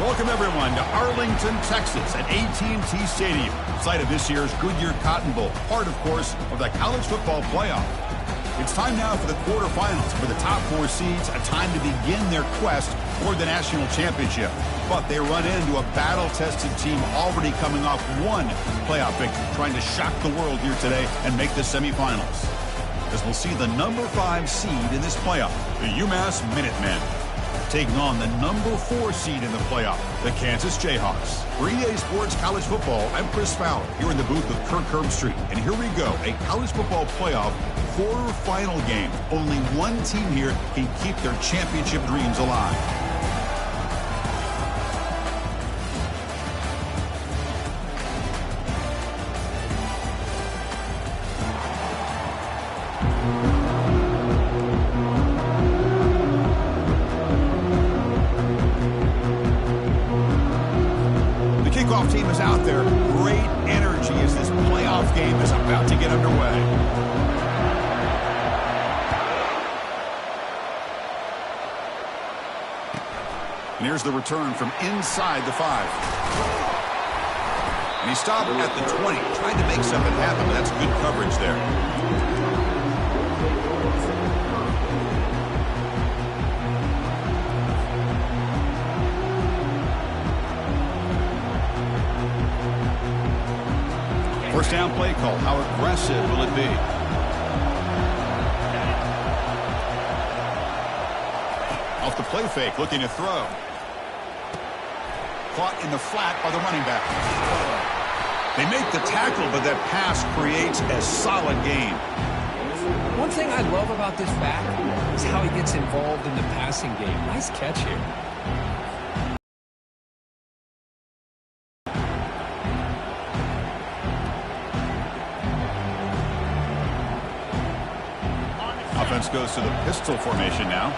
Welcome, everyone, to Arlington, Texas at AT&T Stadium, site of this year's Goodyear Cotton Bowl, part, of course, of the college football playoff. It's time now for the quarterfinals for the top 4 seeds, a time to begin their quest for the national championship. But they run into a battle-tested team already coming off one playoff victory, trying to shock the world here today and make the semifinals. As we'll see the number 5 seed in this playoff, the UMass Minutemen, taking on the number 4 seed in the playoff, the Kansas Jayhawks. For EA Sports College Football, I'm Chris Fowler, here in the booth with Kirk Herbstreit. And here we go, a college football playoff quarterfinal game. Only one team here can keep their championship dreams alive. Kickoff team is out there. Great energy as this playoff game is about to get underway. And here's the return from inside the 5. And he stopped at the 20, trying to make something happen, but that's good coverage there. First down play call. How aggressive will it be? Off the play fake, looking to throw. Caught in the flat by the running back. They make the tackle, but that pass creates a solid gain. One thing I love about this back is how he gets involved in the passing game. Nice catch here. Offense goes to the pistol formation now.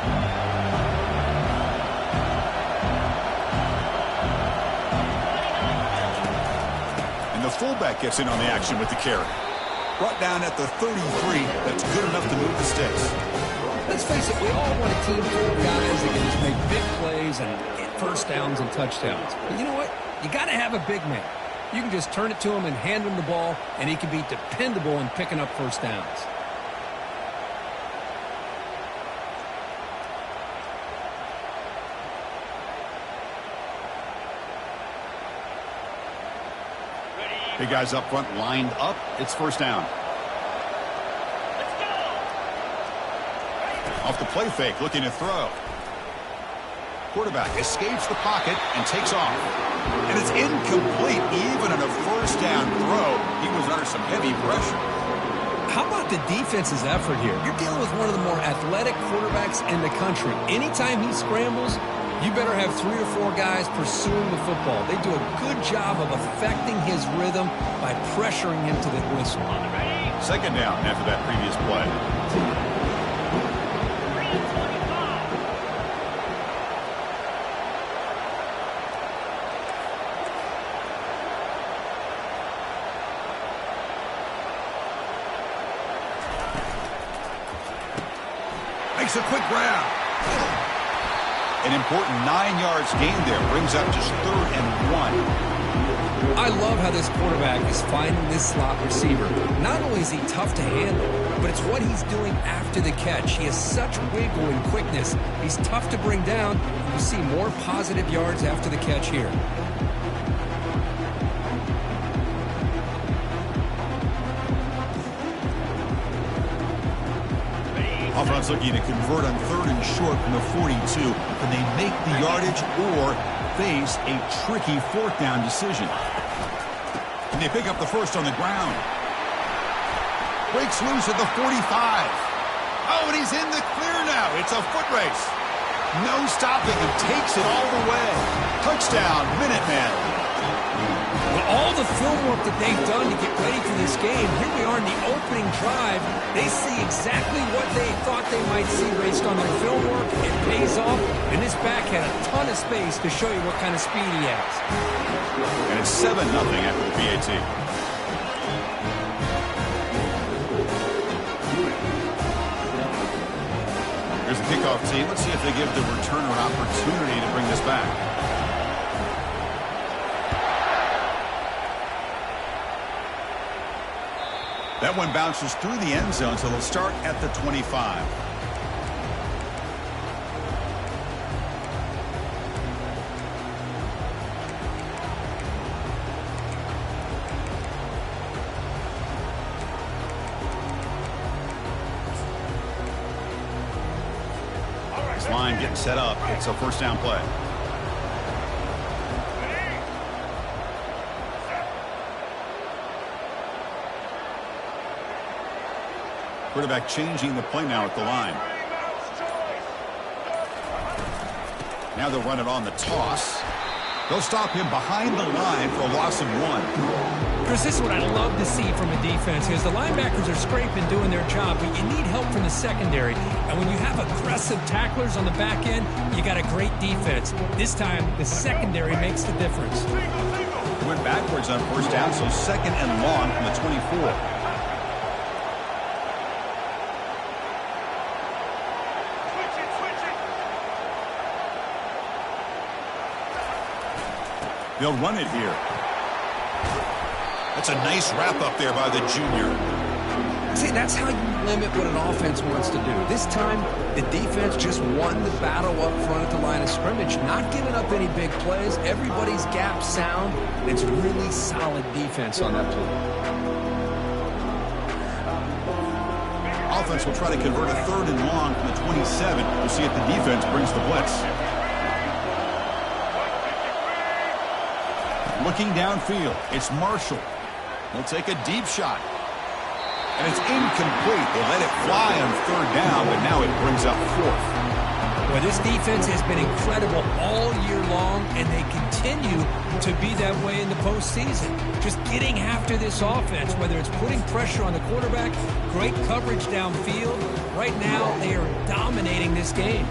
And the fullback gets in on the action with the carry. Brought down at the 33. That's good enough to move the sticks. Let's face it, we all want a team full of guys that can just make big plays and get first downs and touchdowns. But you know what? You got to have a big man. You can just turn it to him and hand him the ball, and he can be dependable in picking up first downs. Big guys up front lined up. It's first down. Let's go. Off the play fake, looking to throw. Quarterback escapes the pocket and takes off. And it's incomplete, even on a first down throw. He was under some heavy pressure. How about the defense's effort here? You're dealing with one of the more athletic quarterbacks in the country. Anytime he scrambles, you better have 3 or 4 guys pursuing the football. They do a good job of affecting his rhythm by pressuring him to the whistle. Second down after that previous play. 3:25. Makes a quick grab. An important 9 yards gain there. Brings up just 3rd and 1. I love how this quarterback is finding this slot receiver. Not only is he tough to handle, but it's what he's doing after the catch. He has such wiggle and quickness. He's tough to bring down. You see more positive yards after the catch here. Offense looking to convert on 3rd and short from the 42. Can they make the yardage or face a tricky 4th down decision? And they pick up the first on the ground. Breaks loose at the 45. Oh, and he's in the clear now. It's a foot race. No stopping him. Takes it all the way. Touchdown, Minuteman. Well, all the film work that they've done to get ready for this game, here we are in the opening drive. They see exactly what they thought they might see based on their film work. It pays off, and this back had a ton of space to show you what kind of speed he has. And it's 7-0 after the PAT. Here's the kickoff team. Let's see if they give the returner an opportunity to bring this back. That one bounces through the end zone, so they'll start at the 25. This line getting set up. It's a first down play. Quarterback changing the play now at the line. Now they'll run it on the toss. They'll stop him behind the line for a loss of 1. Chris, this is what I love to see from a defense, because the linebackers are scraping, doing their job, but you need help from the secondary. And when you have aggressive tacklers on the back end, you got a great defense. This time, the secondary makes the difference. Went backwards on first down, so second and long from the 24. They'll run it here. That's a nice wrap up there by the junior. See, that's how you limit what an offense wants to do. This time, the defense just won the battle up front at the line of scrimmage, not giving up any big plays. Everybody's gap sound. It's really solid defense on that play. Offense will try to convert a third and long from the 27. We'll see if the defense brings the blitz. Looking downfield, it's Marshall. He'll take a deep shot. And it's incomplete. They let it fly on third down, but now it brings up fourth. Well, this defense has been incredible all year long, and they continue to be that way in the postseason. Just getting after this offense, whether it's putting pressure on the quarterback, great coverage downfield. Right now, they are dominating this game.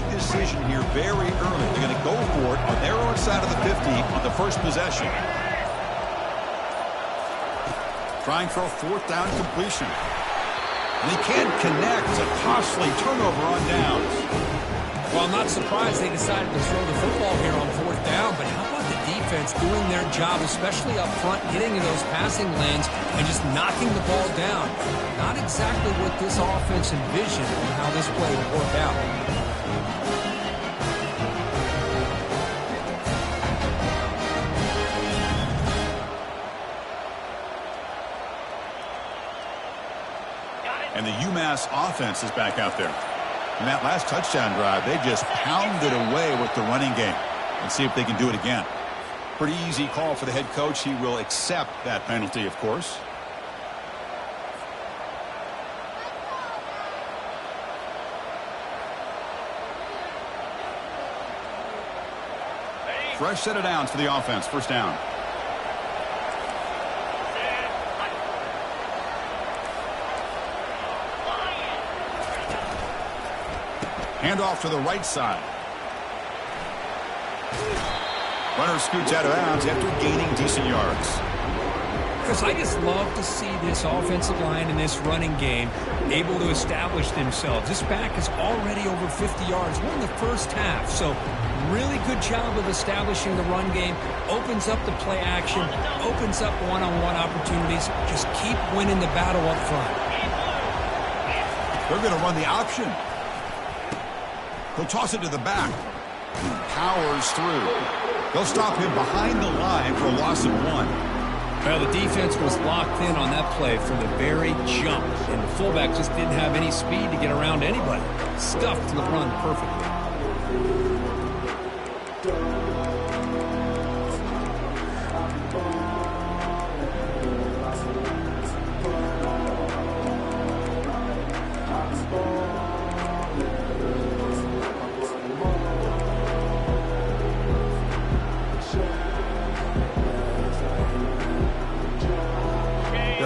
Decision here very early. They're going to go for it on their own side of the 50 on the first possession. Trying for a fourth down completion. And they can't connect. It's a costly turnover on downs. Well, I'm not surprised they decided to throw the football here on fourth down, but how about the defense doing their job, especially up front, getting in those passing lanes and just knocking the ball down? Not exactly what this offense envisioned and how this play would work out. And the UMass offense is back out there. In that last touchdown drive, they just pounded away with the running game. Let's see if they can do it again. Pretty easy call for the head coach. He will accept that penalty, of course. Fresh set of downs for the offense. First down. Handoff to the right side. Runner scoots out of bounds after gaining decent yards. Chris, I just love to see this offensive line and this running game able to establish themselves. This back is already over 50 yards. We're in the first half, so really good job of establishing the run game. Opens up the play action, opens up one-on-one opportunities. Just keep winning the battle up front. They're going to run the option. He'll toss it to the back. Powers through. They'll stop him behind the line for a loss of 1. Well, the defense was locked in on that play from the very jump, and the fullback just didn't have any speed to get around anybody. Stuffed the run perfectly.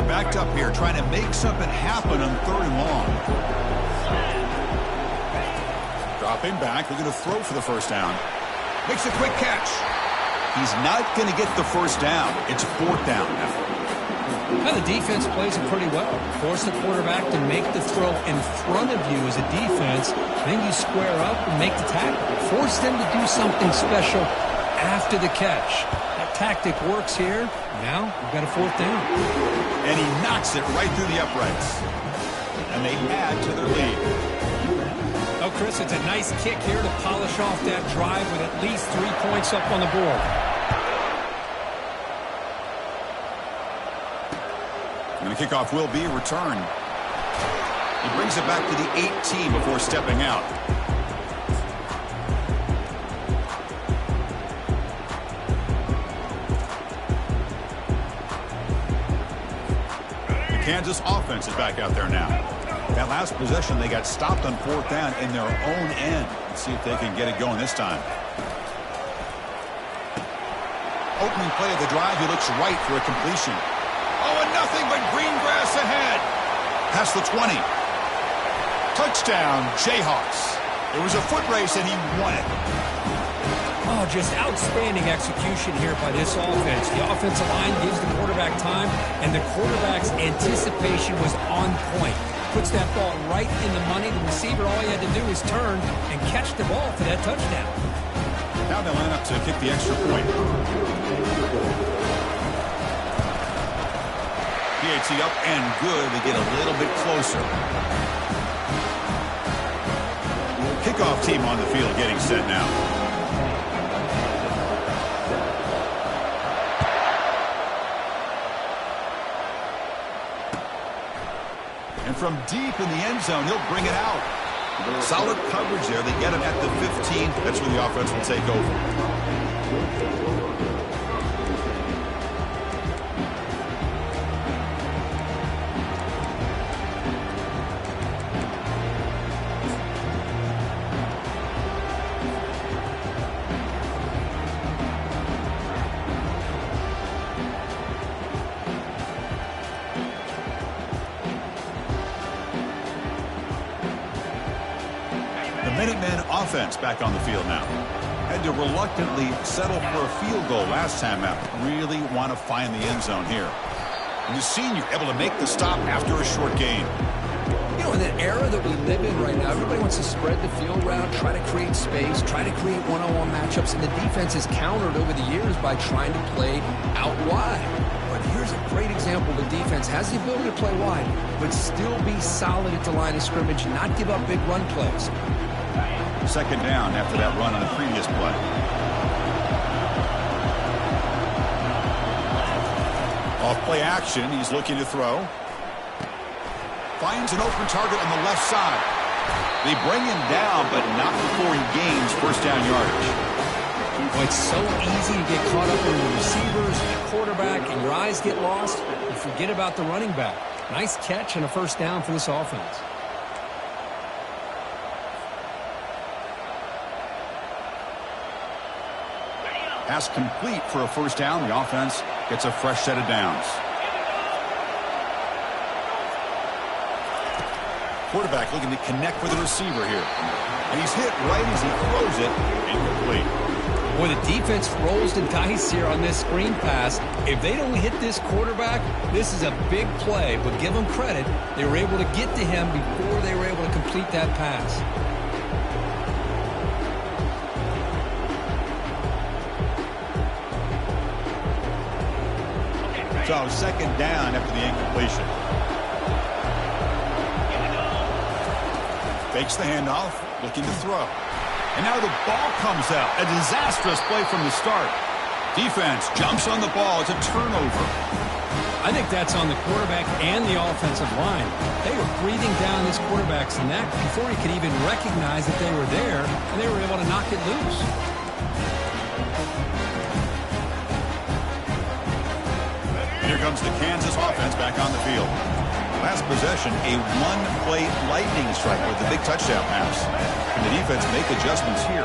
Backed up here, trying to make something happen on third and long. Dropping back, they're going to throw for the first down. Makes a quick catch. He's not going to get the first down. It's 4th down now. Now the defense plays it pretty well. Force the quarterback to make the throw in front of you as a defense. Then you square up and make the tackle. Force them to do something special after the catch. That tactic works here. Now we've got a 4th down. And he knocks it right through the uprights. And they add to their lead. Oh, Chris, it's a nice kick here to polish off that drive with at least 3 points up on the board. And the kickoff will be a return. He brings it back to the 18 before stepping out. The Kansas offense is back out there now. That last possession, they got stopped on 4th down in their own end. Let's see if they can get it going this time. Opening play of the drive, he looks right for a completion. Oh, and nothing but green grass ahead. Past the 20. Touchdown, Jayhawks. It was a foot race, and he won it. Oh, just outstanding execution here by this offense. The offensive line gives the quarterback time, and the quarterback's anticipation was on point. Puts that ball right in the money. The receiver, all he had to do is turn and catch the ball for that touchdown. Now they line up to kick the extra point. PAT up and good. They get a little bit closer. Kickoff team on the field getting set now. And from deep in the end zone, he'll bring it out. Solid coverage there. They get him at the 15. That's where the offense will take over. Minutemen offense back on the field now. Had to reluctantly settle for a field goal last time out. Really want to find the end zone here. And the senior able to make the stop after a short gain. You know, in the era that we live in right now, everybody wants to spread the field around, try to create space, try to create one-on-one matchups, and the defense has countered over the years by trying to play out wide. But here's a great example. The defense has the ability to play wide, but still be solid at the line of scrimmage, not give up big run plays. 2nd down after that run on the previous play. Off play action, he's looking to throw. Finds an open target on the left side. They bring him down, but not before he gains 1st down yardage. Well, it's so easy to get caught up in the receivers, the quarterback, and your eyes get lost. You forget about the running back. Nice catch and a 1st down for this offense. Pass complete for a 1st down. The offense gets a fresh set of downs. Quarterback looking to connect with the receiver here. And he's hit right as he throws it. Incomplete. Boy, the defense rolls the dice here on this screen pass. If they don't hit this quarterback, this is a big play. But give them credit. They were able to get to him before they were able to complete that pass. So 2nd down after the incompletion. Fakes the handoff, looking to throw. And now the ball comes out. A disastrous play from the start. Defense jumps on the ball. It's a turnover. I think that's on the quarterback and the offensive line. They were breathing down this quarterback's neck before he could even recognize that they were there, and they were able to knock it loose. Here comes the Kansas offense back on the field. Last possession, a one-play lightning strike with the big touchdown pass. Can the defense make adjustments here?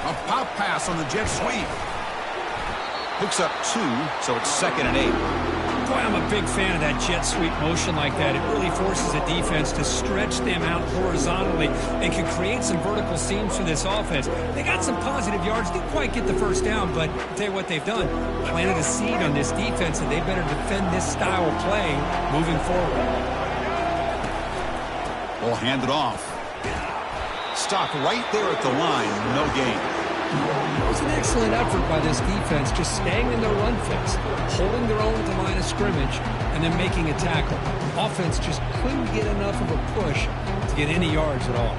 A pop pass on the jet sweep. Hooks up 2, so it's 2nd and 8. Boy, I'm a big fan of that jet sweep motion like that. It really forces a defense to stretch them out horizontally and can create some vertical seams for this offense. They got some positive yards, didn't quite get the first down, but I'll tell you what they've done. Planted a seed on this defense, and they better defend this style of play moving forward. We'll hand it off. Stopped right there at the line, no gain. It was an excellent effort by this defense, just staying in their run fix, holding their own at the line of scrimmage, and then making a tackle. Offense just couldn't get enough of a push to get any yards at all.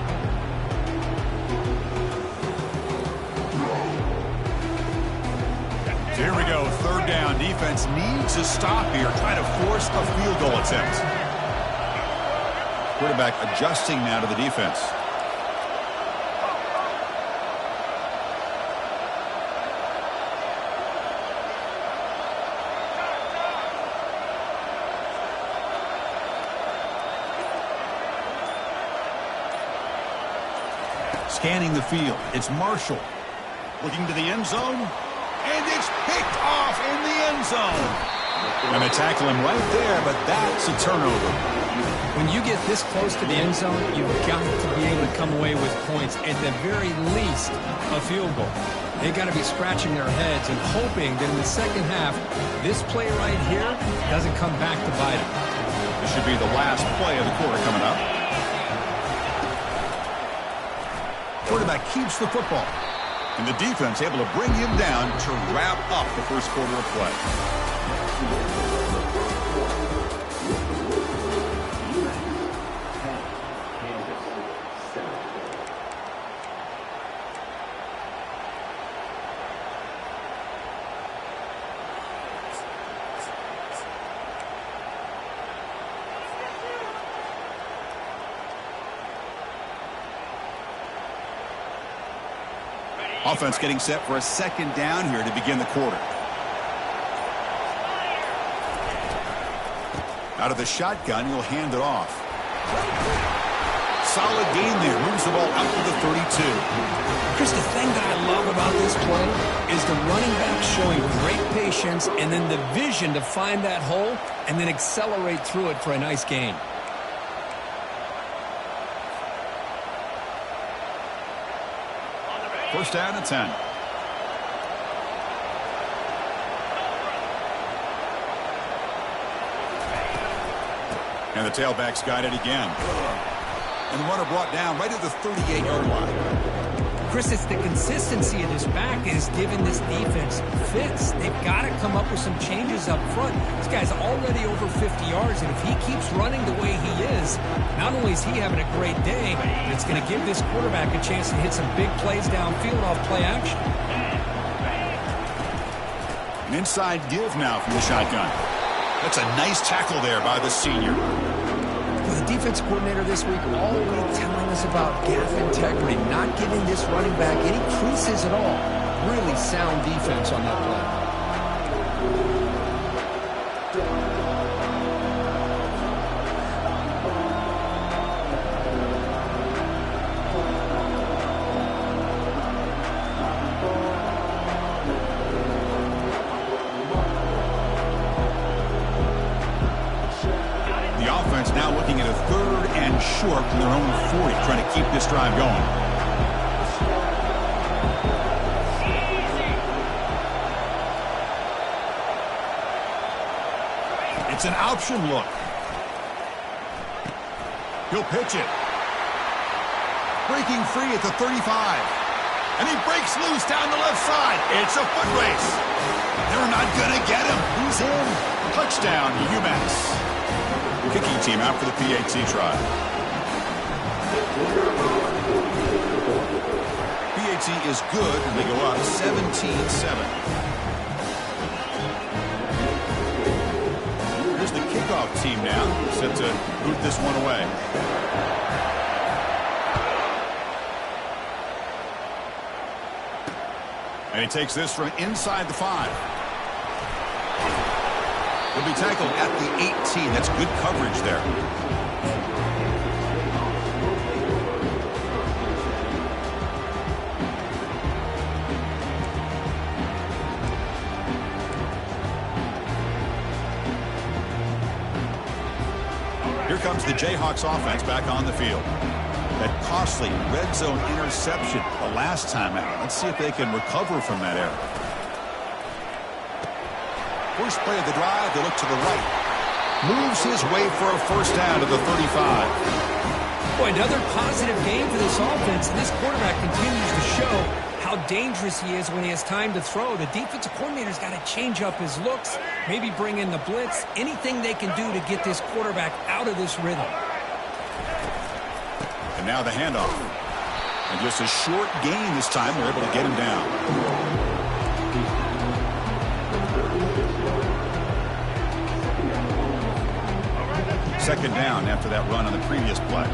So here we go, third down. Defense needs a stop here, try to force a field goal attempt. Quarterback adjusting now to the defense. Scanning the field, it's Marshall. Looking to the end zone, and it's picked off in the end zone. And they tackle him right there, but that's a turnover. When you get this close to the end zone, you've got to be able to come away with points, at the very least, a field goal. They've got to be scratching their heads and hoping that in the second half, this play right here doesn't come back to bite them. This should be the last play of the quarter coming up. Quarterback keeps the football, and the defense able to bring him down to wrap up the first quarter of play. Offense getting set for a second down here to begin the quarter. Out of the shotgun, he'll hand it off. Solid gain there. Moves the ball out to the 32. Chris, the thing that I love about this play is the running back showing great patience and then the vision to find that hole and then accelerate through it for a nice gain. First down and 10. And the tailback's got it again. And the runner brought down right at the 38-yard line. Chris, it's the consistency of this back that is giving this defense fits. They've got to come up with some changes up front. This guy's already over 50 yards, and if he keeps running the way he is, not only is he having a great day, but it's going to give this quarterback a chance to hit some big plays downfield off play action. An inside give now from the shotgun. That's a nice tackle there by the senior. Well, the defense coordinator this week all week telling us about gap integrity, not giving this running back any creases at all. Really sound defense on that play. Now looking at a third and short from their own 40, trying to keep this drive going. It's an option look. He'll pitch it. Breaking free at the 35. And he breaks loose down the left side. It's a foot race. They're not going to get him. He's in. Touchdown, UMass. Kicking team out for the PAT try. PAT is good, and they go up 17-7. Here's the kickoff team now, set to boot this one away. And he takes this from inside the 5. He'll be tackled at the 18. That's good coverage there. comes the Jayhawks offense back on the field. That costly red zone interception the last time out. Let's see if they can recover from that error. First play of the drive, they look to the right. Moves his way for a first down to the 35. Boy, another positive game for this offense, and this quarterback continues to show how dangerous he is when he has time to throw. The defensive coordinator's got to change up his looks, maybe bring in the blitz, anything they can do to get this quarterback out of this rhythm. And now the handoff. And just a short gain this time. They're able to get him down. Second down after that run on the previous play.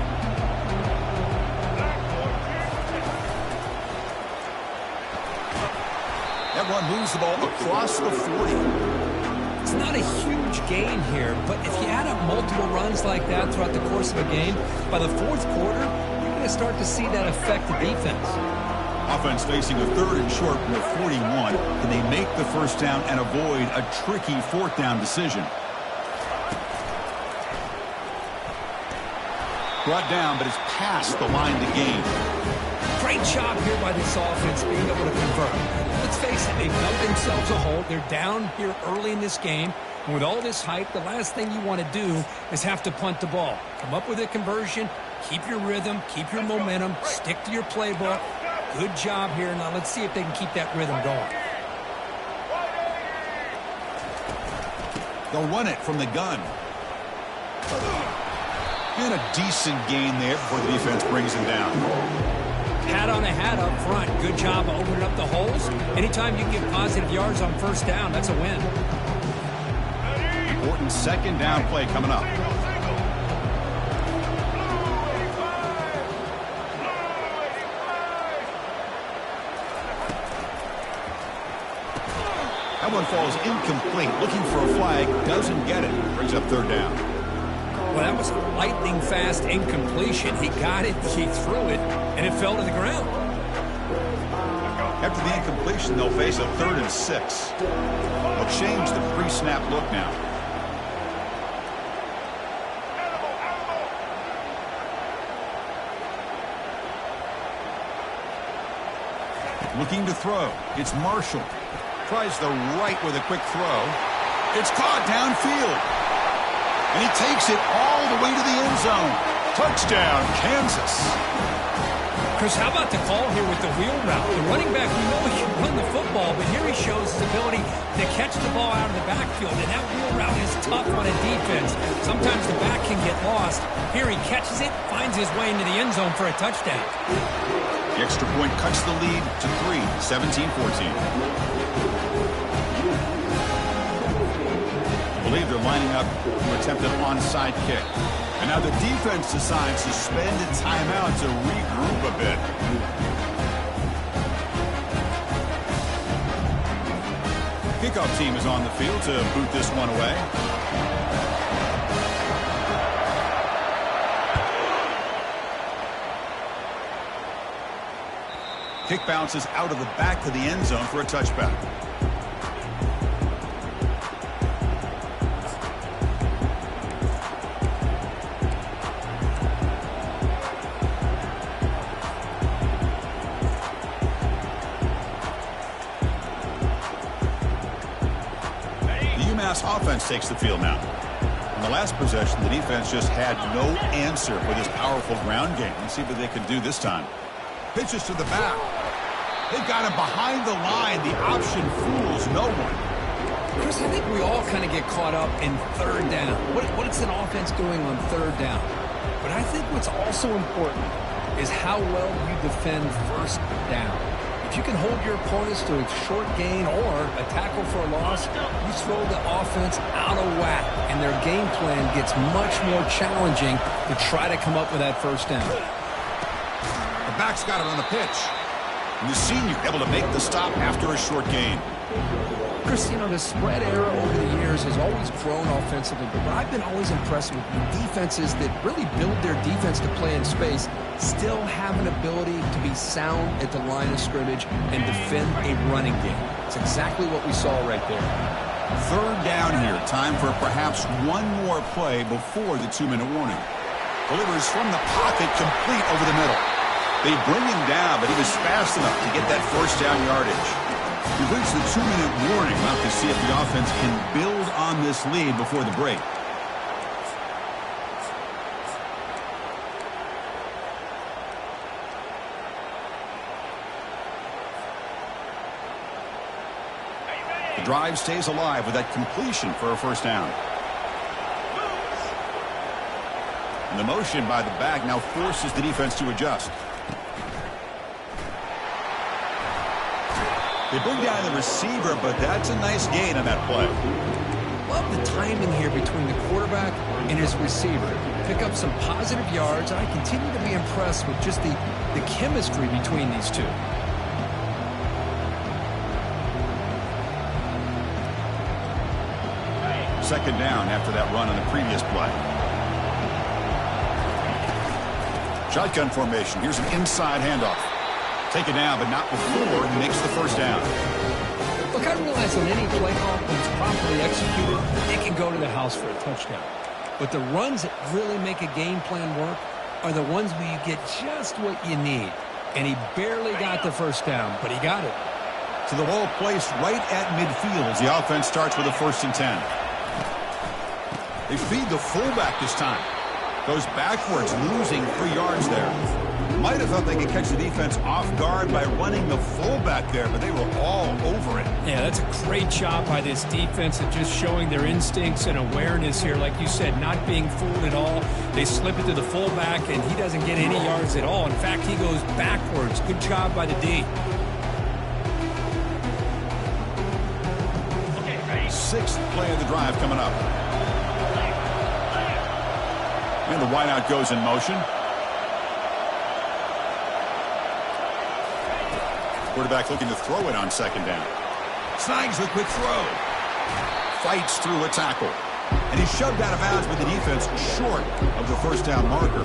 That run moves the ball across the 40. It's not a huge gain here, but if you add up multiple runs like that throughout the course of a game, by the fourth quarter, you're going to start to see that affect the defense. Offense facing a third and short from the 41. Can they make the first down and avoid a tricky fourth down decision? Brought down, but it's past the line to gain. Great job here by this offense being able to convert. Let's face it, they've dug themselves a hole. They're down here early in this game. And with all this hype, the last thing you want to do is have to punt the ball. Come up with a conversion, keep your rhythm, keep your momentum, stick to your playbook. Good job here. Now let's see if they can keep that rhythm going. They'll run it from the gun. And a decent gain there before the defense brings him down. Hat on a hat up front. Good job of opening up the holes. Anytime you get positive yards on first down, that's a win. Important second down play coming up. That one falls incomplete. Looking for a flag. Doesn't get it. Brings up third down. Well, that was a lightning-fast incompletion. He got it, he threw it, and it fell to the ground. After the incompletion, they'll face a 3rd and 6. They'll change the pre-snap look now. Looking to throw. It's Marshall. Tries the right with a quick throw. It's caught downfield. And he takes it all the way to the end zone. Touchdown, Kansas. Chris, how about the call here with the wheel route? The running back, we know he can run the football, but here he shows his ability to catch the ball out of the backfield, and that wheel route is tough on a defense. Sometimes the back can get lost. Here he catches it, finds his way into the end zone for a touchdown. The extra point cuts the lead to 3, 17-14. I believe they're lining up to attempt an onside kick. And now the defense decides to spend a timeout to regroup a bit. Kickoff team is on the field to boot this one away. Kick bounces out of the back of the end zone for a touchback. Offense takes the field now. In the last possession, the defense just had no answer for this powerful ground game. Let's see what they can do this time. Pitches to the back. They've got him behind the line. The option fools no one. Chris, I think we all kind of get caught up in third down. What is an offense doing on third down? But I think what's also important is how well you defend first down. If you can hold your opponents to a short gain or a tackle for a loss, you throw the offense out of whack, and their game plan gets much more challenging to try to come up with that first down. The back's got it on the pitch. And the senior able to make the stop after a short gain. Chris, you know, the spread era over the years has always grown offensively, but I've been always impressed with the defenses that really build their defense to play in space, still have an ability to be sound at the line of scrimmage and defend a running game. It's exactly what we saw right there. Third down here. Time for perhaps one more play before the 2-minute warning. Delivers from the pocket, complete over the middle. They bring him down, but he was fast enough to get that first down yardage. We've reached the 2-minute warning. We'll have to see if the offense can build on this lead before the break. The drive stays alive with that completion for a first down. And the motion by the back now forces the defense to adjust. They bring down the receiver, but that's a nice gain on that play. Love the timing here between the quarterback and his receiver. Pick up some positive yards. I continue to be impressed with just the chemistry between these two. Second down after that run on the previous play. Shotgun formation. Here's an inside handoff. Taken down, but not before he makes the first down. Look, I realize on any play call, when it's properly executed, it can go to the house for a touchdown. But the runs that really make a game plan work are the ones where you get just what you need. And he barely got the first down, but he got it. So the ball placed right at midfield as the offense starts with a 1st and 10. They feed the fullback this time. Goes backwards, losing 3 yards there. Might have thought they could catch the defense off guard by running the fullback there, but they were all over it. Yeah, that's a great job by this defense of just showing their instincts and awareness here. Like you said, not being fooled at all. They slip it to the fullback, and he doesn't get any yards at all. In fact, he goes backwards. Good job by the D. Sixth play of the drive coming up. And the wideout goes in motion. Quarterback looking to throw it on second down. Snags the quick throw. Fights through a tackle. And he's shoved out of bounds with the defense short of the first down marker.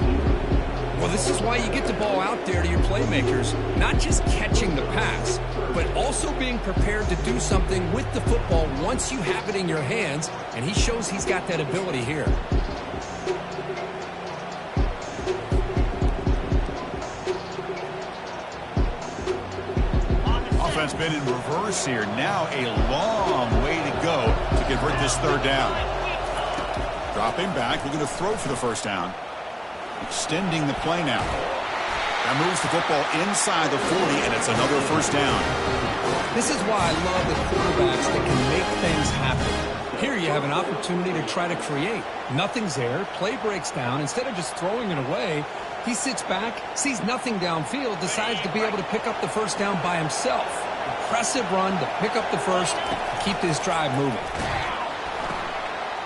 Well, this is why you get the ball out there to your playmakers, not just catching the pass, but also being prepared to do something with the football once you have it in your hands, and he shows he's got that ability here. Offense been in reverse here. Now a long way to go to convert this third down. Dropping back, looking to throw for the first down. Extending the play now. That moves the football inside the 40, and it's another first down. This is why I love the quarterbacks that can make things happen. Here you have an opportunity to try to create. Nothing's there. Play breaks down. Instead of just throwing it away, he sits back, sees nothing downfield, decides to be able to pick up the first down by himself. Impressive run to pick up the first, keep this drive moving.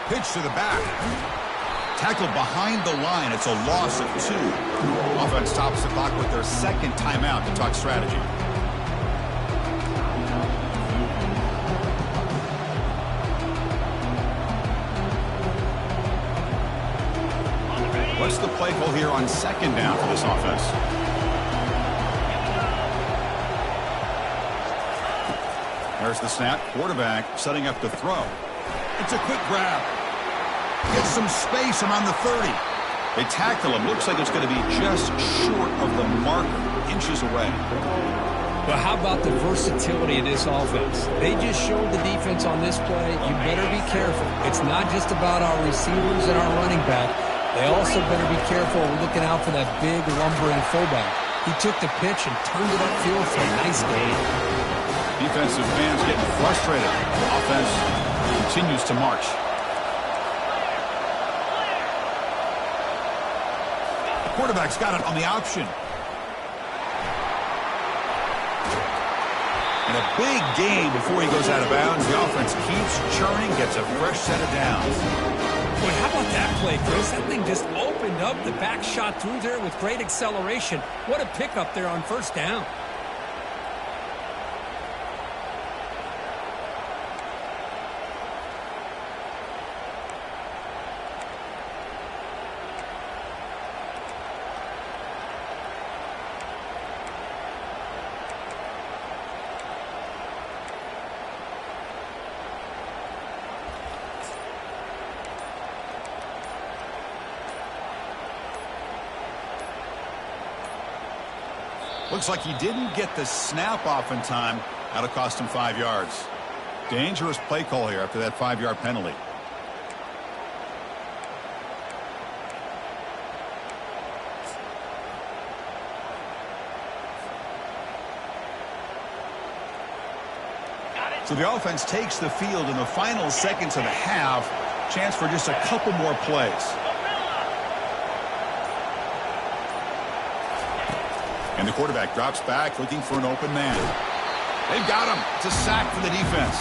Pitch to the back. Tackled behind the line. It's a loss of 2. Offense stops the clock with their second timeout to talk strategy. What's the play call here on second down for this offense? There's the snap. Quarterback setting up to throw. It's a quick grab. Gets some space around the 30. They tackle him. Looks like it's going to be just short of the marker, inches away. Well, how about the versatility of this offense? They just showed the defense on this play, you better be careful. It's not just about our receivers and our running back. They also better be careful looking out for that big, lumbering fullback. He took the pitch and turned it upfield for a nice gain. Defensive fans getting frustrated. Offense continues to march. Quarterback's got it on the option. And a big gain before he goes out of bounds. The offense keeps churning, gets a fresh set of downs. Boy, how about that play, Chris? That thing just opened up. The back shot through there with great acceleration. What a pickup there on first down. Looks like he didn't get the snap off in time. That'll cost him 5 yards. Dangerous play call here after that 5-yard penalty. So the offense takes the field in the final seconds of the half. Chance for just a couple more plays. And the quarterback drops back looking for an open man. They've got him. It's a sack for the defense.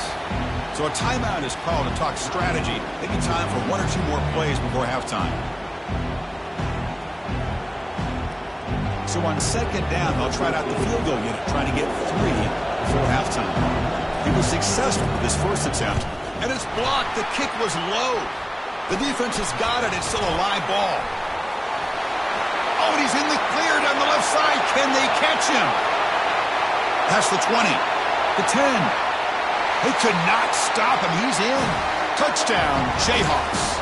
So a timeout is called to talk strategy. Maybe time for 1 or 2 more plays before halftime. So on second down, they'll try out the field goal unit, trying to get 3 before halftime. He was successful with his first attempt, and it's blocked. The kick was low. The defense has got it. It's still a live ball. Oh, and he's in the clear down the left side. Can they catch him? Past the 20, the 10. They could not stop him. He's in. Touchdown, Jayhawks.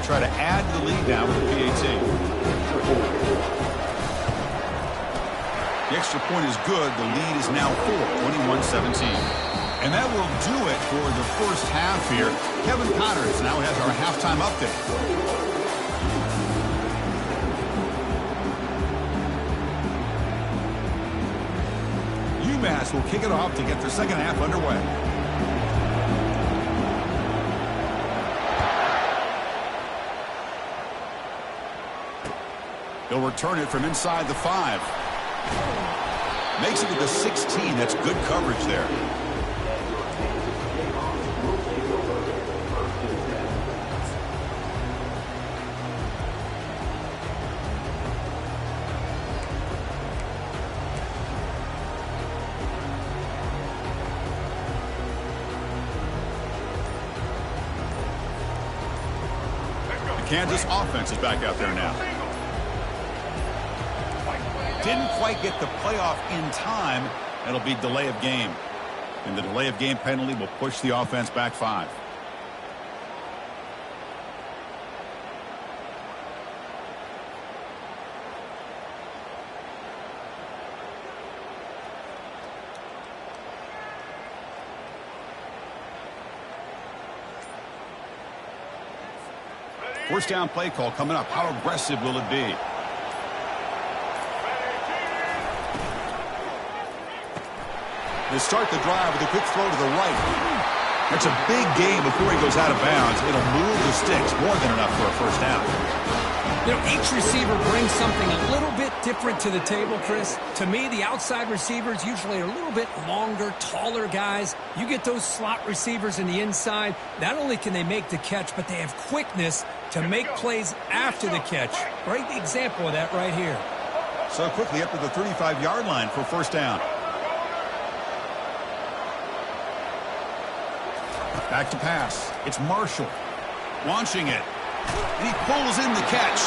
Try to add to the lead now with the PAT. The extra point is good. The lead is now 4, 21-17. And that will do it for the first half here. Kevin Connors now has our halftime update. UMass will kick it off to get their second half underway. He'll return it from inside the 5. Makes it to the 16. That's good coverage there. The Kansas offense is back out there now. Didn't quite get the playoff in time. That'll be delay of game. And the delay of game penalty will push the offense back 5. First down play call coming up. How aggressive will it be? They start the drive with a quick throw to the right. That's a big gain before he goes out of bounds. It'll move the sticks, more than enough for a first down. You know, each receiver brings something a little bit different to the table, Chris. To me, the outside receivers usually are a little bit longer, taller guys. You get those slot receivers in the inside, not only can they make the catch, but they have quickness to make plays after the catch. Great example of that right here. So quickly up to the 35-yard line for first down. Back to pass. It's Marshall. Launching it. And he pulls in the catch.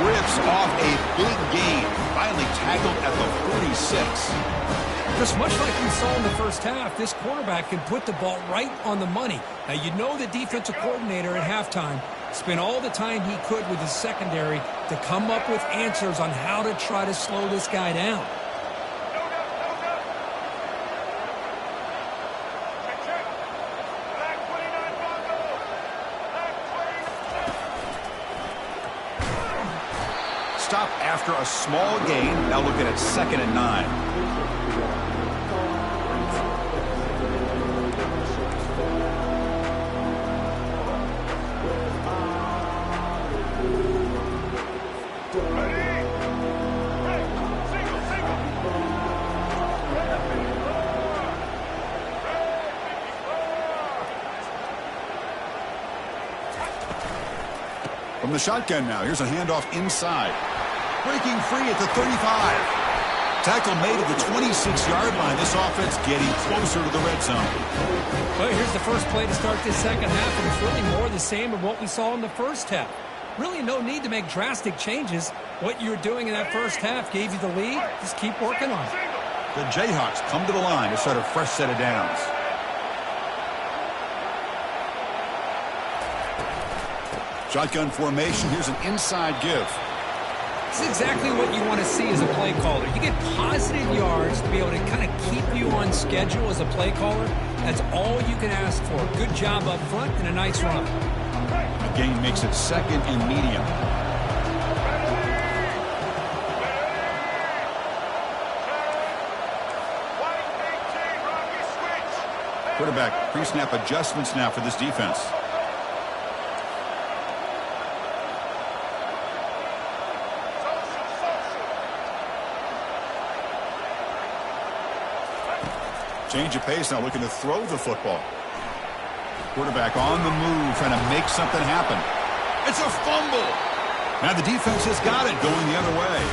Rips off a big gain. Finally tackled at the 46. Just much like we saw in the first half, this quarterback can put the ball right on the money. Now, you know the defensive coordinator at halftime spent all the time he could with his secondary to come up with answers on how to try to slow this guy down. Stop after a small gain. Now looking at 2nd and 9. From the shotgun now, here's a handoff inside. Breaking free at the 35. Tackle made at the 26-yard line. This offense getting closer to the red zone. Well, here's the first play to start this second half, and it's really more the same of what we saw in the first half. Really no need to make drastic changes. What you were doing in that first half gave you the lead. Just keep working on it. The Jayhawks come to the line to start a fresh set of downs. Shotgun formation. Here's an inside give. This is exactly what you want to see as a play caller. You get positive yards to be able to kind of keep you on schedule as a play caller. That's all you can ask for. Good job up front and a nice run. A gain makes it second and medium. Quarterback pre-snap adjustments now for this defense. Change of pace now, looking to throw the football. Quarterback on the move, trying to make something happen. It's a fumble. Now the defense has got it going the other way.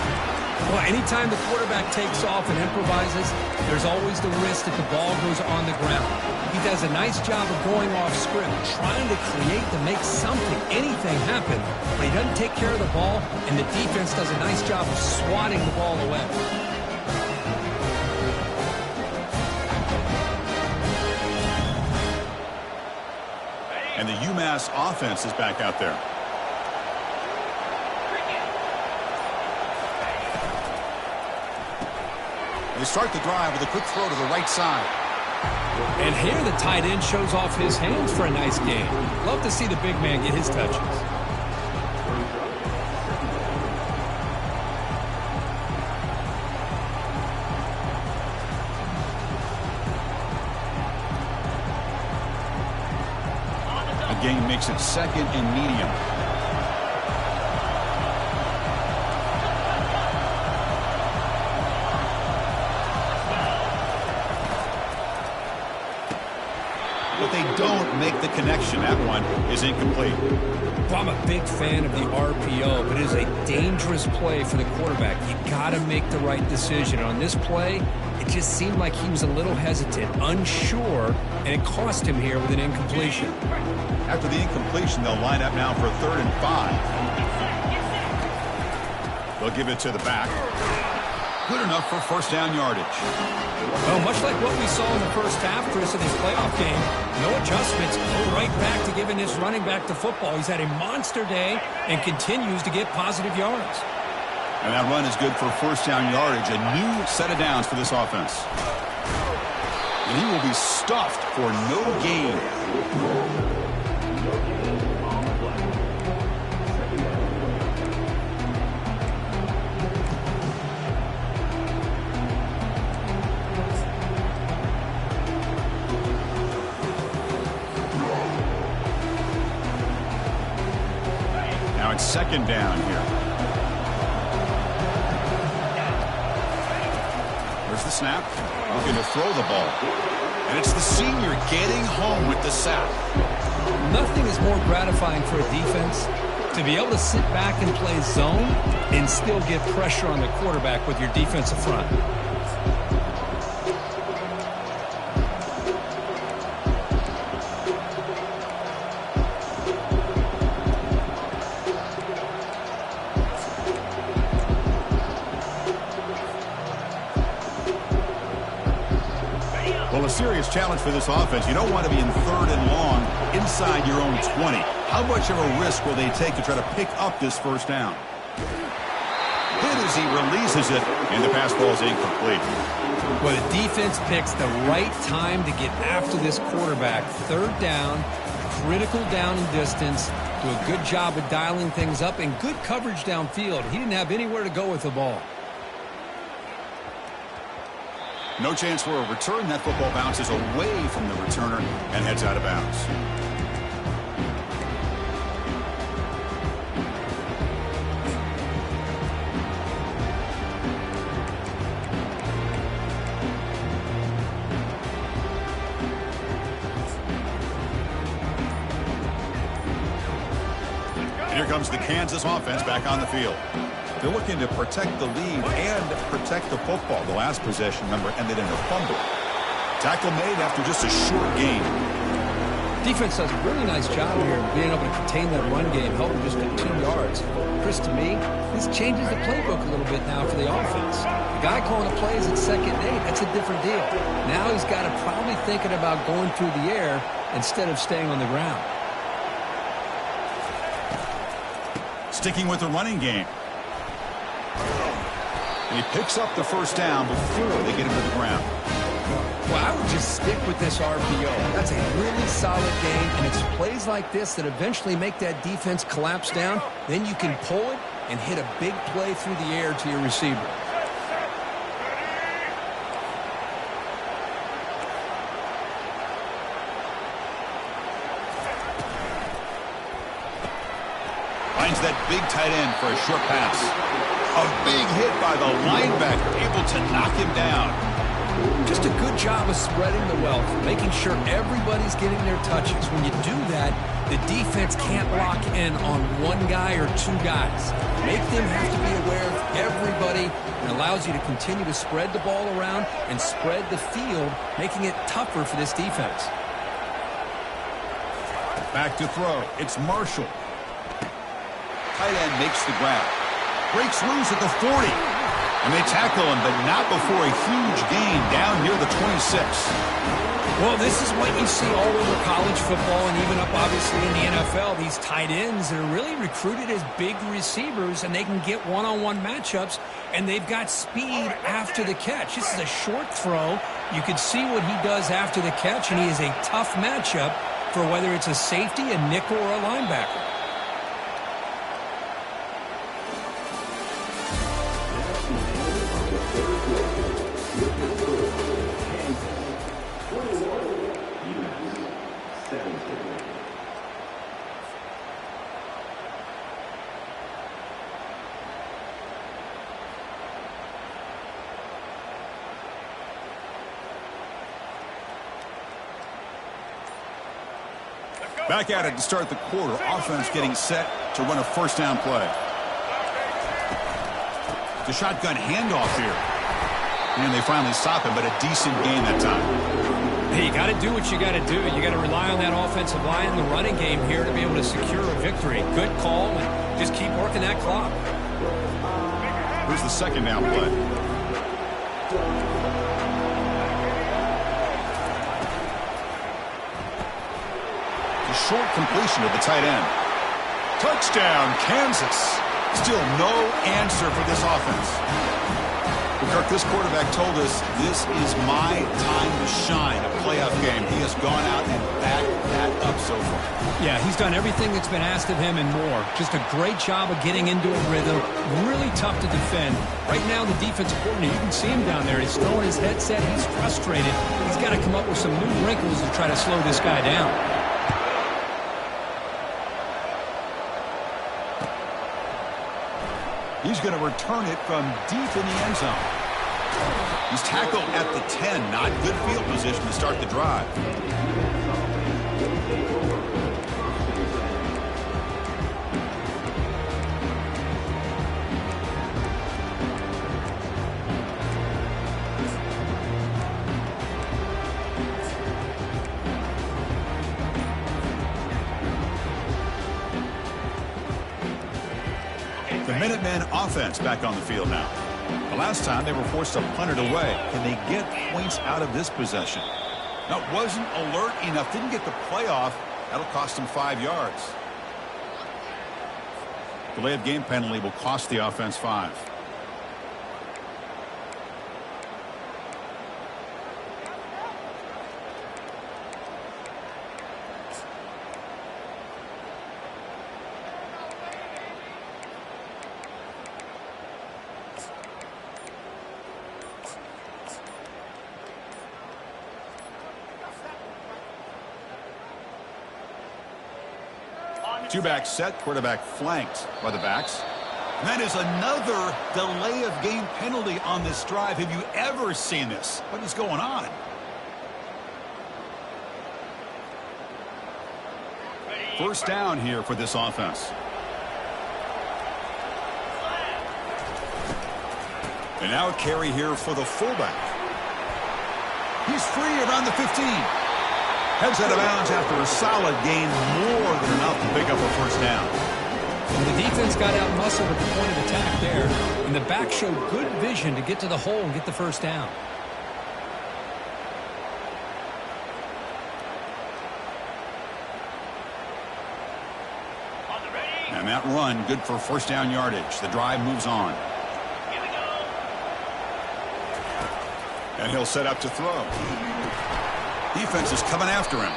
Well, anytime the quarterback takes off and improvises, there's always the risk that the ball goes on the ground. He does a nice job of going off script, trying to create to make something, anything happen. But he doesn't take care of the ball, and the defense does a nice job of swatting the ball away. And the UMass offense is back out there. They start the drive with a quick throw to the right side. And here the tight end shows off his hands for a nice game. Love to see the big man get his touches. A gain makes it second and medium. But they don't make the connection. That one is incomplete. Well, I'm a big fan of the RPO, but it is a dangerous play for the quarterback. You got to make the right decision. On this play, it just seemed like he was a little hesitant, unsure, and it cost him here with an incompletion. After the incompletion, they'll line up now for 3rd and 5. They'll give it to the back. Good enough for first down yardage. Well, much like what we saw in the first half, Chris, of this playoff game, no adjustments. Go right back to giving this running back the football. He's had a monster day and continues to get positive yards. And that run is good for first down yardage. A new set of downs for this offense. And he will be stuffed for no gain. Now it's second down here. There's the snap. Looking to throw the ball. And it's the senior getting home with the sack. Nothing is more gratifying for a defense to be able to sit back and play zone and still get pressure on the quarterback with your defensive front. Well, a serious challenge for this offense. You don't want to be in 3rd and long inside your own 20. How much of a risk will they take to try to pick up this first down? Hit as he releases it, and the pass ball is incomplete. Well, the defense picks the right time to get after this quarterback. 3rd down, critical down and distance. Do a good job of dialing things up and good coverage downfield. He didn't have anywhere to go with the ball. No chance for a return. That football bounces away from the returner and heads out of bounds. And here comes the Kansas offense back on the field. They're looking to protect the lead and protect the football. The last possession, remember, ended in a fumble. Tackle made after just a short gain. Defense does a really nice job here of being able to contain that run game, held them just at 2 yards. Chris, to me, this changes the playbook a little bit now for the offense. The guy calling the plays at 2nd and 8, that's a different deal. Now he's got to probably thinking about going through the air instead of staying on the ground. Sticking with the running game. And he picks up the first down before they get him to the ground. Well, I would just stick with this RPO. That's a really solid game, and it's plays like this that eventually make that defense collapse down. Then you can pull it and hit a big play through the air to your receiver. Finds that big tight end for a short pass. A big hit by the linebacker, able to knock him down. Just a good job of spreading the wealth, making sure everybody's getting their touches. When you do that, the defense can't lock in on one guy or two guys. Make them have to be aware of everybody, and allows you to continue to spread the ball around and spread the field, making it tougher for this defense. Back to throw. It's Marshall. Tight end makes the grab. Breaks loose at the 40. And they tackle him, but not before a huge gain down near the 26. Well, this is what you see all over college football and even up, obviously, in the NFL. These tight ends that are really recruited as big receivers, and they can get one-on-one matchups, and they've got speed after the catch. This is a short throw. You can see what he does after the catch, and he is a tough matchup for whether it's a safety, a nickel, or a linebacker. Back at it to start the quarter. Offense getting set to run a first down play. The shotgun handoff here. And they finally stop him, but a decent gain that time. Hey, you got to do what you got to do. You got to rely on that offensive line in the running game here to be able to secure a victory. Good call, and just keep working that clock. Here's the second down play. Short completion to the tight end. Touchdown, Kansas. Still no answer for this offense. But Kirk, this quarterback told us this is my time to shine, a playoff game. He has gone out and backed that up so far. Yeah, he's done everything that's been asked of him and more. Just a great job of getting into a rhythm. Really tough to defend. Right now, the defensive coordinator, you can see him down there. He's throwing his headset. He's frustrated. He's got to come up with some new wrinkles to try to slow this guy down. He's going to return it from deep in the end zone. He's tackled at the 10. Not good field position to start the drive. The Minutemen offense back on the field now. The last time they were forced to punt it away. Can they get points out of this possession? Now, wasn't alert enough. Didn't get the playoff. That'll cost them 5 yards. Delay of game penalty will cost the offense 5. Two backs set, quarterback flanked by the backs. And that is another delay of game penalty on this drive. Have you ever seen this? What is going on? First down here for this offense. And now a carry here for the fullback. He's free around the 15. Heads out of bounds after a solid gain, more than enough to pick up a first down. Well, the defense got out muscled at the point of attack there, and the back showed good vision to get to the hole and get the first down. On the ready. And that run, good for first down yardage. The drive moves on. Here we go. And he'll set up to throw. Defense is coming after him.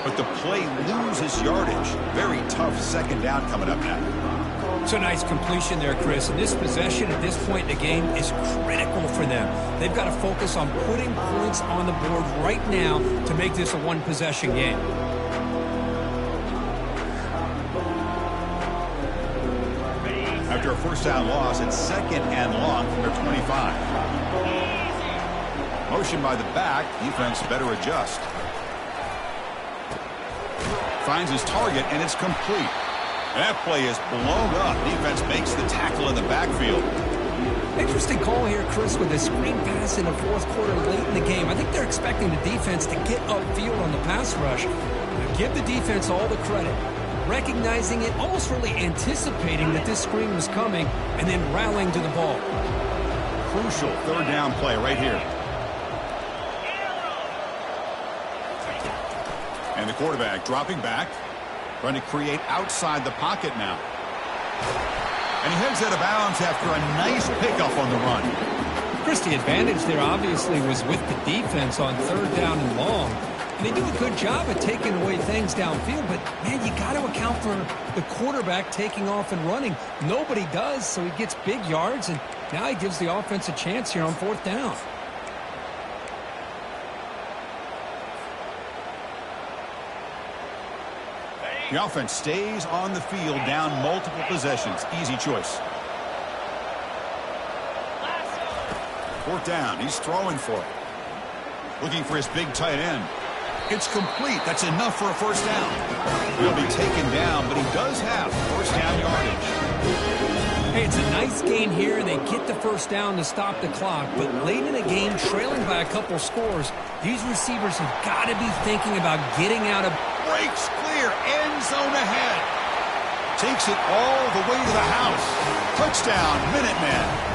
But the play loses yardage. Very tough second down coming up now. It's a nice completion there, Chris. And this possession at this point in the game is critical for them. They've got to focus on putting points on the board right now to make this a one-possession game. After a first down loss, it's second and long from their 25. Motion by the back. Defense better adjust. Finds his target, and it's complete. That play is blown up. Defense makes the tackle in the backfield. Interesting call here, Chris, with a screen pass in the fourth quarter late in the game. I think they're expecting the defense to get upfield on the pass rush. Now, give the defense all the credit. Recognizing it, almost really anticipating that this screen was coming, and then rallying to the ball. Crucial third down play right here. And the quarterback dropping back, trying to create outside the pocket now. And he heads out of bounds after a nice pickup on the run. Chris, the advantage there obviously was with the defense on third down and long. And they do a good job at taking away things downfield, but, man, you got to account for the quarterback taking off and running. Nobody does, so he gets big yards, and now he gives the offense a chance here on fourth down. The offense stays on the field, down multiple possessions. Easy choice. Fourth down. He's throwing for it. Looking for his big tight end. It's complete. That's enough for a first down. He'll be taken down, but he does have first down yardage. Hey, it's a nice gain here, and they get the first down to stop the clock. But late in the game, trailing by a couple scores, these receivers have got to be thinking about getting out of... Breaks clear. End zone ahead. Takes it all the way to the house. Touchdown, Minutemen.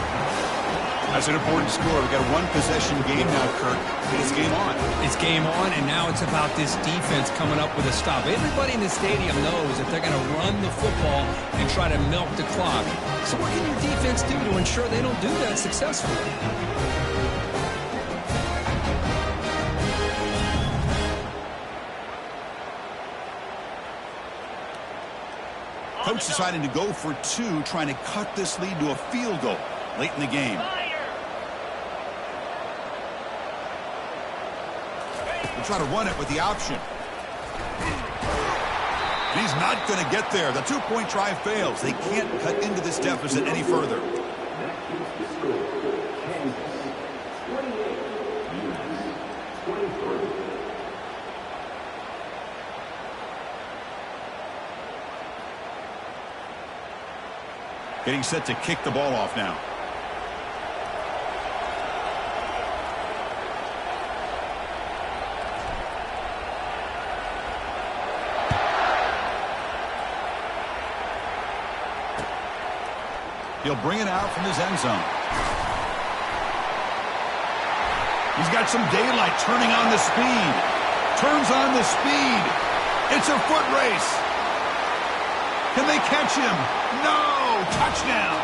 That's an important score. We've got a one-possession game now, Kirk. It's game on. It's game on, and now it's about this defense coming up with a stop. Everybody in the stadium knows that they're going to run the football and try to milk the clock. So what can your defense do to ensure they don't do that successfully? Coach deciding to go for two, trying to cut this lead to a field goal late in the game. We'll try to run it with the option. He's not going to get there. The two-point try fails. They can't cut into this deficit any further. Getting set to kick the ball off now. He'll bring it out from his end zone. He's got some daylight, turning on the speed. Turns on the speed. It's a foot race. Can they catch him? No! Touchdown!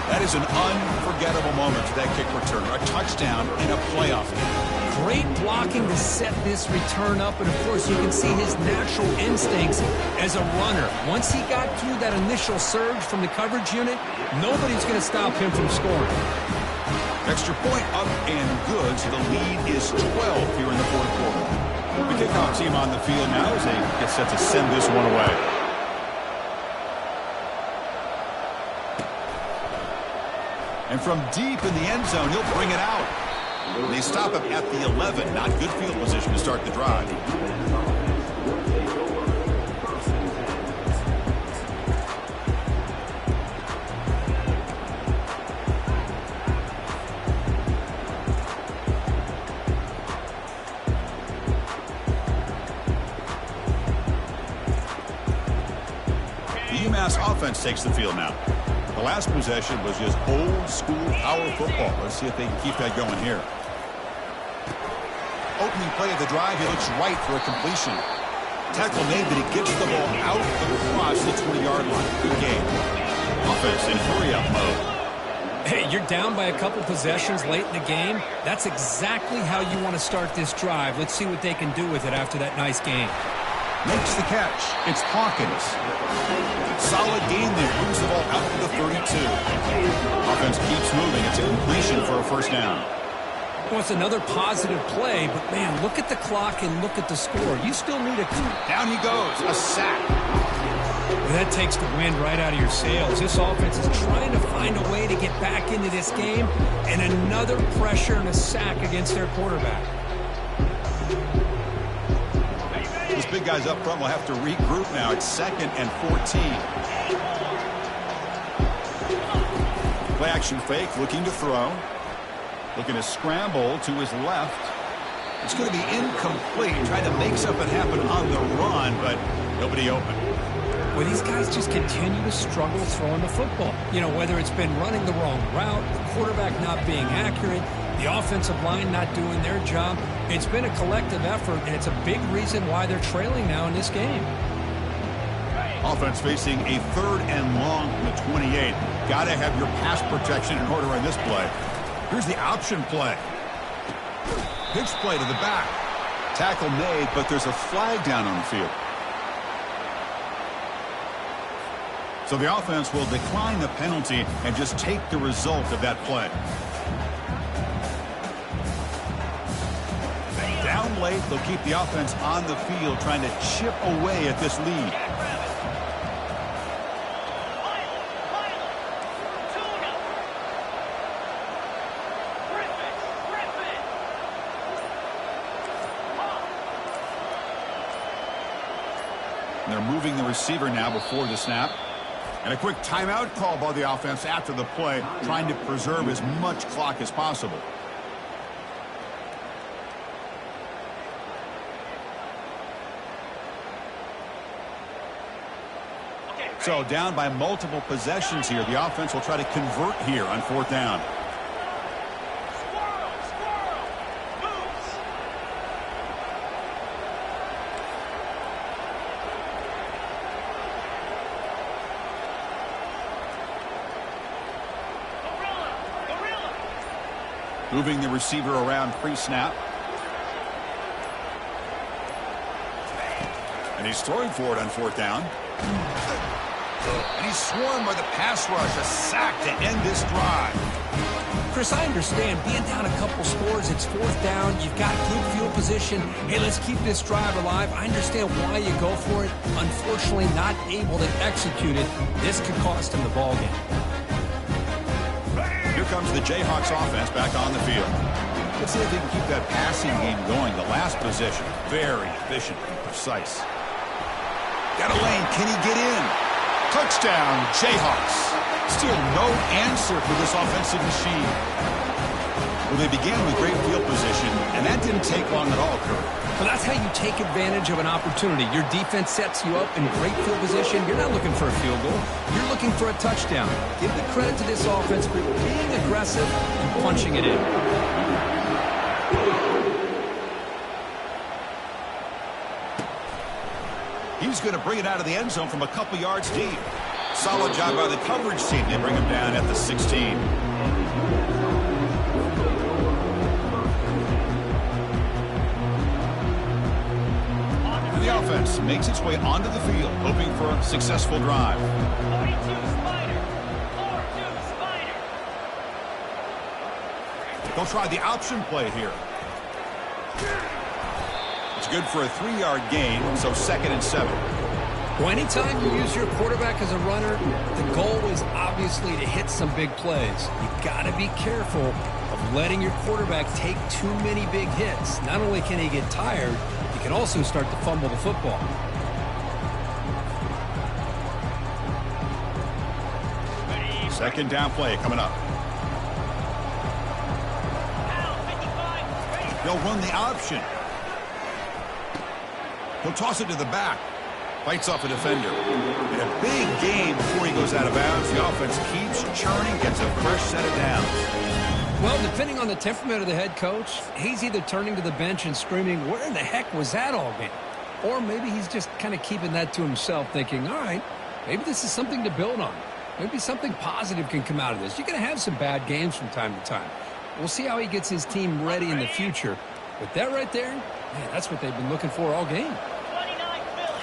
That is an unforgettable moment for that kick returner. A touchdown in a playoff game. Great blocking to set this return up, and of course you can see his natural instincts as a runner. Once he got through that initial surge from the coverage unit, nobody's going to stop him from scoring. Extra point up and good, so the lead is 12 here in the fourth quarter. The kickoff team on the field now as they get set to send this one away. And from deep in the end zone, he'll bring it out. They stop him at the 11. Not good field position to start the drive. pass offense takes the field now. The last possession was just old school power football. Let's see if they can keep that going here. Opening play of the drive, he looks right for a completion. Tackle made, but he gets the ball out across the 20-yard line. Good game. Offense in hurry-up mode. Hey, you're down by a couple possessions late in the game. That's exactly how you want to start this drive. Let's see what they can do with it after that nice game. Makes the catch. It's Hawkins. Solid gain there. Moves the ball out to the 32. Offense keeps moving. It's a completion for a first down. Well, it's another positive play, but, man, look at the clock and look at the score. You still need a... Down he goes. A sack. That takes the wind right out of your sails. This offense is trying to find a way to get back into this game, and another pressure and a sack against their quarterback. These big guys up front will have to regroup now. It's 2nd and 14. Play action fake, looking to throw. Looking to scramble to his left. It's going to be incomplete. Trying to make something happen on the run, but nobody open. Well, these guys just continue to struggle throwing the football. You know, whether it's been running the wrong route, the quarterback not being accurate, the offensive line not doing their job. It's been a collective effort, and it's a big reason why they're trailing now in this game. Offense facing a 3rd and long from the 28. Got to have your pass protection in order on this play. Here's the option play. Pitch play to the back. Tackle made, but there's a flag down on the field. So the offense will decline the penalty and just take the result of that play. Down late, they'll keep the offense on the field trying to chip away at this lead. And they're moving the receiver now before the snap. And a quick timeout call by the offense after the play, trying to preserve as much clock as possible. So down by multiple possessions here. The offense will try to convert here on 4th down. Moving the receiver around pre-snap. And he's throwing for it on 4th down. And he's swarmed by the pass rush. A sack to end this drive. Chris, I understand being down a couple scores, it's 4th down, you've got good field position. Hey, let's keep this drive alive. I understand why you go for it. Unfortunately, not able to execute it. This could cost him the ball game. Here comes the Jayhawks offense back on the field. Let's see if they can keep that passing game going. The last possession, very efficient and precise. Got a lane. Can he get in? Touchdown, Jayhawks. Still no answer for this offensive machine. Well, they began with great field position, and that didn't take long at all, Kurt. Well, that's how you take advantage of an opportunity. Your defense sets you up in great field position. You're not looking for a field goal. You're looking for a touchdown. Give the credit to this offense for being aggressive and punching it in. He's going to bring it out of the end zone from a couple yards deep. Solid job by the coverage team. They bring him down at the 16. The offense makes its way onto the field, hoping for a successful drive. 42 Spider. 4-2 Spider. They'll try the option play here. It's good for a 3-yard gain, so 2nd and 7. Well, anytime you use your quarterback as a runner, the goal is obviously to hit some big plays. You've got to be careful of letting your quarterback take too many big hits. Not only can he get tired, he can also start to fumble the football. Second down play coming up. They'll run the option. He'll toss it to the back. Fights off a defender. In a big game before he goes out of bounds, the offense keeps churning, gets a fresh set of downs. Well, depending on the temperament of the head coach, he's either turning to the bench and screaming, where in the heck was that all game? Or maybe he's just kind of keeping that to himself, thinking, all right, maybe this is something to build on. Maybe something positive can come out of this. You're going to have some bad games from time to time. We'll see how he gets his team ready in the future. But that right there, man, that's what they've been looking for all game. 29 Philly.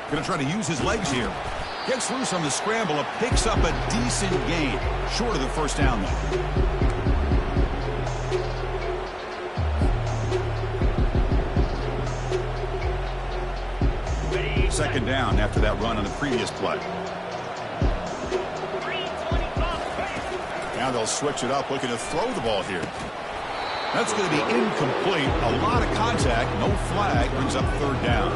Going to try to use his legs here. Gets loose on the scramble and picks up a decent gain. Short of the first down, though. Second down after that run on the previous play. 3:25. Now they'll switch it up, looking to throw the ball here. That's going to be incomplete. A lot of contact. No flag. Brings up third down.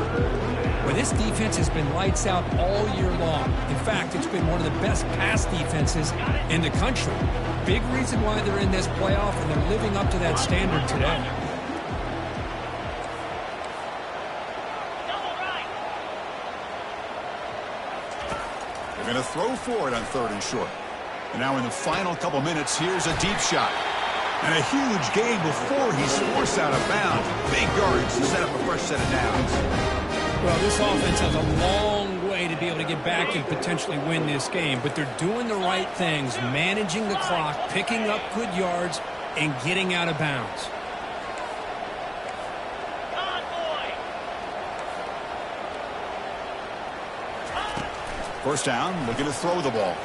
Well, this defense has been lights out all year long. In fact, it's been one of the best pass defenses in the country. Big reason why they're in this playoff, and they're living up to that standard today. Double right. They're going to throw for it on third and short. And now in the final couple minutes, here's a deep shot. And a huge gain before he's forced out of bounds. Big yards to set up a fresh set of downs. Well, this offense has a long way to be able to get back and potentially win this game, but they're doing the right things, managing the clock, picking up good yards, and getting out of bounds. Convoy. First down, looking to throw the ball.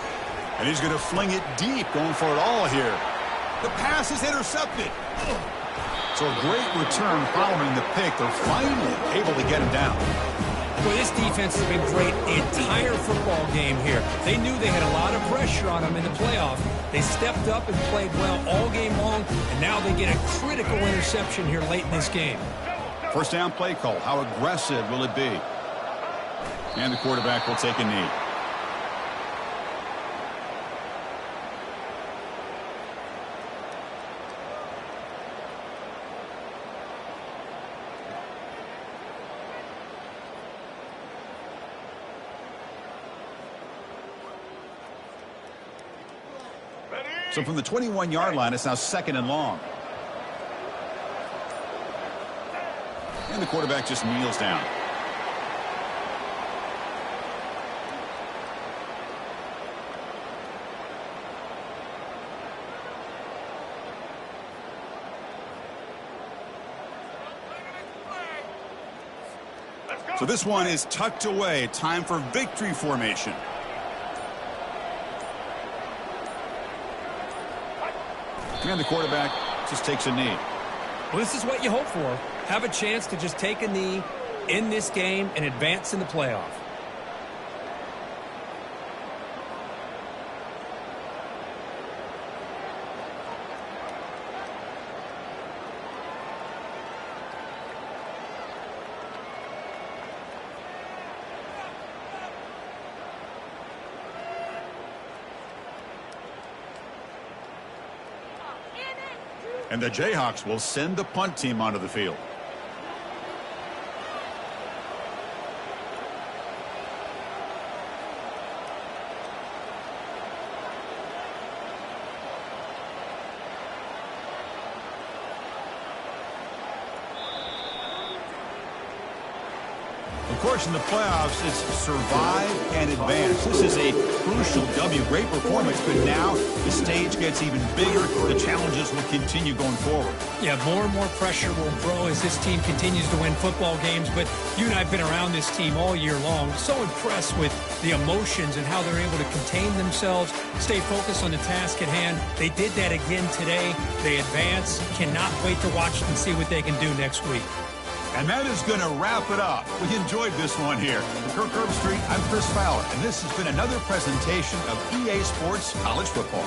And he's going to fling it deep, going for it all here. The pass is intercepted. So a great return following the pick. They're finally able to get him down. Well, this defense has been great the entire football game here. They knew they had a lot of pressure on them in the playoff. They stepped up and played well all game long, and now they get a critical interception here late in this game. First down play call. How aggressive will it be? And the quarterback will take a knee. So from the 21-yard line, it's now second and long. And the quarterback just kneels down. So this one is tucked away. Time for victory formation. And the quarterback just takes a knee. Well, this is what you hope for. Have a chance to just take a knee in this game and advance in the playoff. And the Jayhawks will send the punt team onto the field. Of course, in the playoffs, it's survive and advance. This is a crucial W. Great performance, but now the stage gets even bigger. The challenges will continue going forward. Yeah, more and more pressure will grow as this team continues to win football games, but you and I have been around this team all year long. So impressed with the emotions and how they're able to contain themselves, stay focused on the task at hand. They did that again today. They advance. Cannot wait to watch them and see what they can do next week. And that is going to wrap it up. We enjoyed this one here. From Kirk Herbstreit, I'm Chris Fowler, and this has been another presentation of EA Sports College Football.